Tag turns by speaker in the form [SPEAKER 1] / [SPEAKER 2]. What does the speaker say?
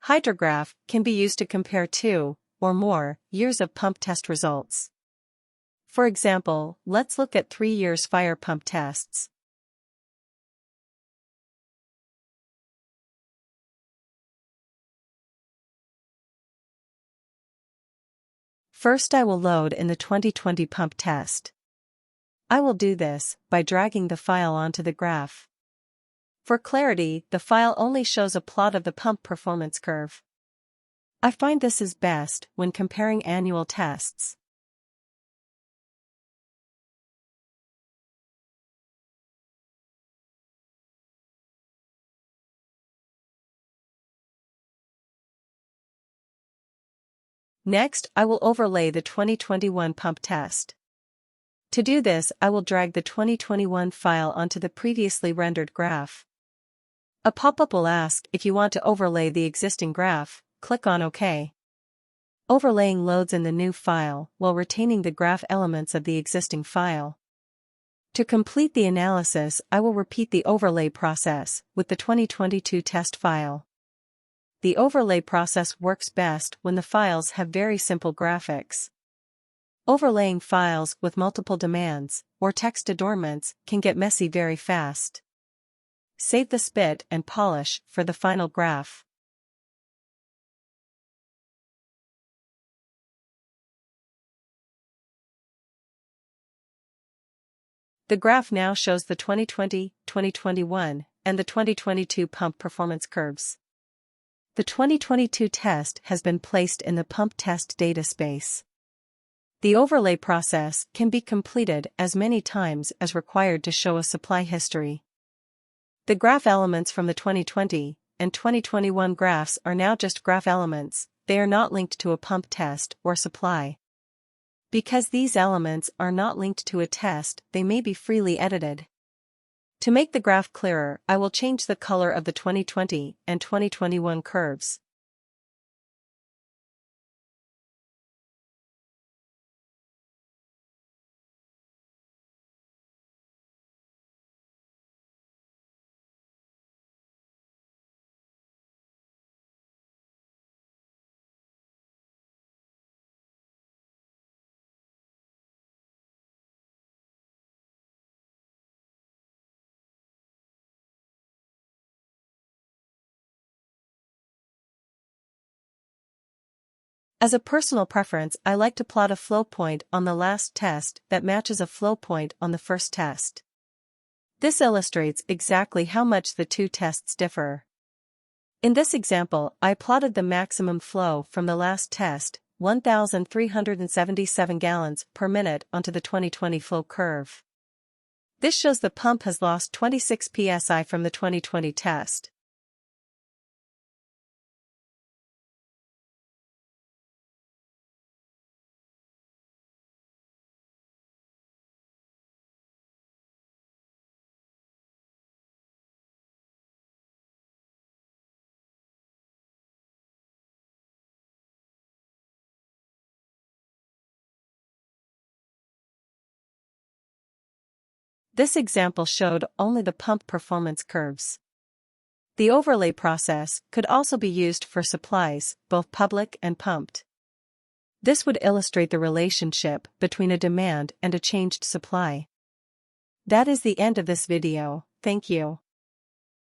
[SPEAKER 1] Hydrograph can be used to compare 2 or more years of pump test results. For example, let's look at 3 years fire pump tests. First, I will load in the 2020 pump test. I will do this by dragging the file onto the graph. For clarity, the file only shows a plot of the pump performance curve. I find this is best when comparing annual tests. Next, I will overlay the 2021 pump test. To do this, I will drag the 2021 file onto the previously rendered graph. A pop-up will ask if you want to overlay the existing graph. Click on OK. Overlaying loads in the new file while retaining the graph elements of the existing file. To complete the analysis, I will repeat the overlay process with the 2022 test file. The overlay process works best when the files have very simple graphics. Overlaying files with multiple demands or text adornments can get messy very fast. Save the spit and polish for the final graph. The graph now shows the 2020, 2021, and the 2022 pump performance curves. The 2022 test has been placed in the pump test data space. The overlay process can be completed as many times as required to show a supply history. The graph elements from the 2020 and 2021 graphs are now just graph elements, they are not linked to a pump test or supply. Because these elements are not linked to a test, they may be freely edited. To make the graph clearer, I will change the color of the 2020 and 2021 curves. As a personal preference, I like to plot a flow point on the last test that matches a flow point on the first test. This illustrates exactly how much the two tests differ. In this example, I plotted the maximum flow from the last test, 1,377 gallons per minute, onto the 2020 flow curve. This shows the pump has lost 26 psi from the 2020 test. This example showed only the pump performance curves. The overlay process could also be used for supplies, both public and pumped. This would illustrate the relationship between a demand and a changed supply. That is the end of this video. Thank you.